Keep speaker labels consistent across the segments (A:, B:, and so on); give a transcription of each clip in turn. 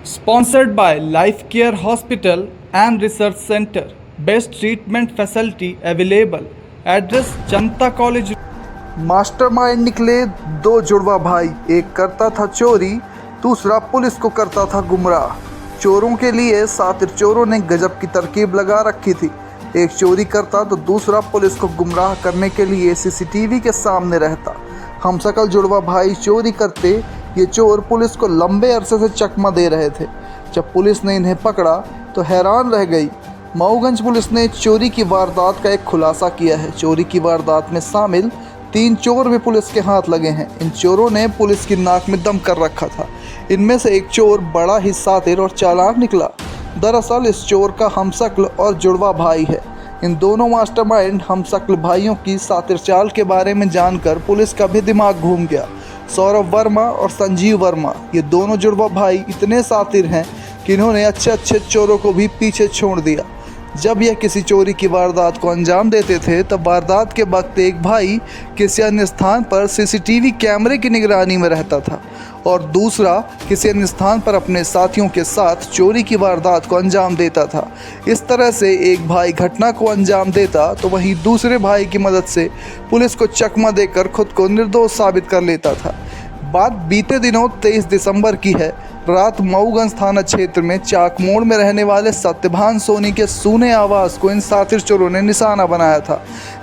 A: Sponsored by Life Care Hospital and Research Center. Best treatment facility available. Address Janata College.
B: Mastermind निकले दो जुड़वा भाई, एक करता था चोरी, दूसरा पुलिस को करता था गुमराह। चोरों के लिए सातिर चोरों ने गजब की तरकीब लगा रखी थी। एक चोरी करता तो दूसरा पुलिस को गुमराह करने के लिए सीसीटीवी के सामने रहता। हमशक्ल जुड़वा भाई चोरी करते, ये चोर पुलिस को लंबे अरसे से चकमा दे रहे थे। जब पुलिस ने इन्हें पकड़ा तो हैरान रह गई। मऊगंज पुलिस ने चोरी की वारदात का एक खुलासा किया है। चोरी की वारदात में शामिल 3 चोर भी पुलिस के हाथ लगे हैं। इन चोरों ने पुलिस की नाक में दम कर रखा था। इनमें से एक चोर बड़ा ही शातिर और चालाक निकला। दरअसल इस चोर का हमशक्ल और जुड़वा भाई है। इन दोनों मास्टरमाइंड हमशक्ल भाइयों की शातिर चाल के बारे में जानकर पुलिस का भी दिमाग घूम गया। सौरभ वर्मा और संजीव वर्मा, ये दोनों जुड़वा भाई इतने शातिर हैं कि इन्होंने अच्छे अच्छे चोरों को भी पीछे छोड़ दिया। जब यह किसी चोरी की वारदात को अंजाम देते थे तब वारदात के वक्त एक भाई किसी अन्य स्थान पर सीसीटीवी कैमरे की निगरानी में रहता था और दूसरा किसी अन्य स्थान पर अपने साथियों के साथ चोरी की वारदात को अंजाम देता था। इस तरह से एक भाई घटना को अंजाम देता तो वहीं दूसरे भाई की मदद से पुलिस को चकमा देकर खुद को निर्दोष साबित कर लेता था। बात बीते दिनों 23 दिसंबर की है। रात मऊगंज थाना क्षेत्र में चाक मोड़ में रहने वाले सत्यभान सोनी के सूने आवास को इन शातिर चोरों ने निशाना बनाया था।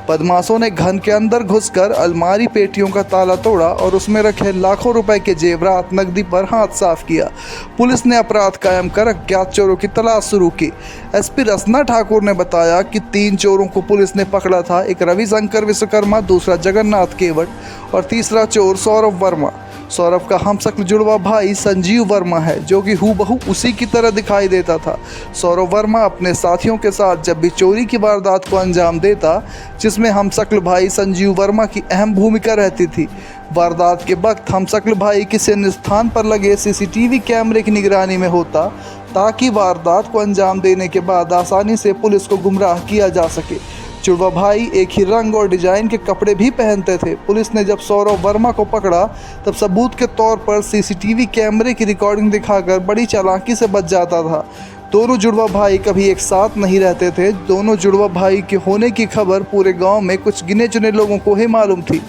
B: बदमाशों ने घर के अंदर घुसकर अलमारी पेटियों का ताला तोड़ा और उसमें रखे लाखों रुपए के जेवरात नकदी पर हाथ साफ किया। पुलिस ने अपराध कायम कर अज्ञात चोरों की तलाश शुरू की। एसपी रसना ठाकुर ने बताया कि 3 चोरों को पुलिस ने पकड़ा था। एक रविशंकर विश्वकर्मा, दूसरा जगन्नाथ केवट और तीसरा चोर सौरभ वर्मा। सौरभ का हमशक्ल जुड़वा भाई संजीव वर्मा है, जो कि हूबहू उसी की तरह दिखाई देता था। सौरभ वर्मा अपने साथियों के साथ जब भी चोरी की वारदात को अंजाम देता, जिसमें हमशक्ल भाई संजीव वर्मा की अहम भूमिका रहती थी। वारदात के वक्त हमशक्ल भाई किसी अन्य स्थान पर लगे सीसीटीवी कैमरे की निगरानी में होता, ताकि वारदात को अंजाम देने के बाद आसानी से पुलिस को गुमराह किया जा सके। जुड़वा भाई एक ही रंग और डिजाइन के कपड़े भी पहनते थे। पुलिस ने जब सौरभ वर्मा को पकड़ा तब सबूत के तौर पर सीसीटीवी कैमरे की रिकॉर्डिंग दिखाकर बड़ी चालाकी से बच जाता था। दोनों जुड़वा भाई कभी एक साथ नहीं रहते थे। दोनों जुड़वा भाई के होने की खबर पूरे गांव में कुछ गिने चुने लोगों को ही मालूम थी।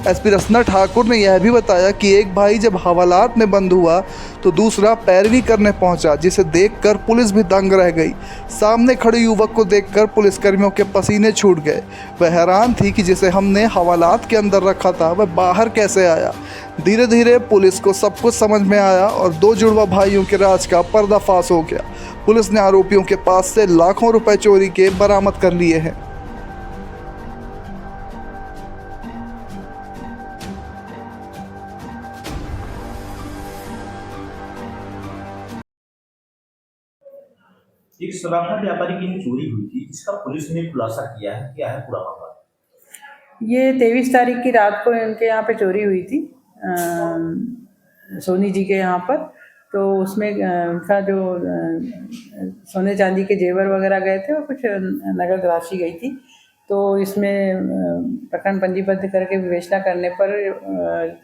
B: एसपी रसना ठाकुर ने यह भी बताया कि एक भाई जब हवालात में बंद हुआ तो दूसरा पैरवी करने पहुंचा, जिसे देखकर पुलिस भी दंग रह गई। सामने खड़े युवक को देखकर पुलिसकर्मियों के पसीने छूट गए। वह हैरान थी कि जिसे हमने हवालात के अंदर रखा था वह बाहर कैसे आया। धीरे धीरे पुलिस को सब कुछ समझ में आया और 2 जुड़वा भाइयों के राज का पर्दाफाश हो गया। पुलिस ने आरोपियों के पास से लाखों रुपए चोरी के बरामद कर लिए हैं।
C: एक शराब व्यापारी की चोरी हुई थी, इसका पुलिस ने खुलासा किया है। क्या है पूरा मामला?
D: ये 23 तारीख की रात को इनके यहाँ पे चोरी हुई थी, सोनी जी के यहाँ पर। तो उसमें उनका जो सोने चांदी के जेवर वगैरह गए थे और कुछ नगद राशि गई थी। तो इसमें प्रकरण पंजीबद्ध करके विवेचना करने पर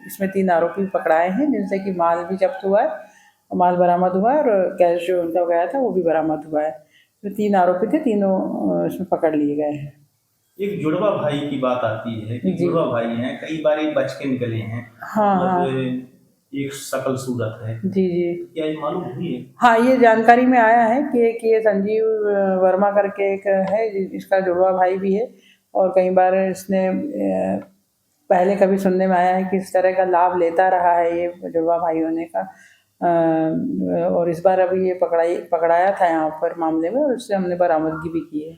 D: इसमें 3 आरोपी पकड़ाए हैं, जिनसे कि माल भी जब्त हुआ है, माल बरामद हुआ है और कैश जो उनका गया था वो भी बरामद हुआ है। तो 3 आरोपी थे, तीनों इसमें पकड़ लिए गए हैं।
C: एक जुड़वा भाई की बात आती है कि जुड़वा भाई हैं, कई बार बच के निकले हैं।
D: हाँ,
C: एक शकल सूरत है।
D: जी जी,
C: क्या ये मालूम हुई है?
D: हाँ, ये जानकारी में आया है कि ये संजीव वर्मा करके एक है, इसका जुड़वा भाई भी है। और कई बार इसने पहले कभी सुनने में आया है कि इस तरह का लाभ लेता रहा है ये जुड़वा भाई होने का। और इस बार अभी ये पकड़ाया था यहाँ पर मामले में और उससे हमने बरामदगी भी की है।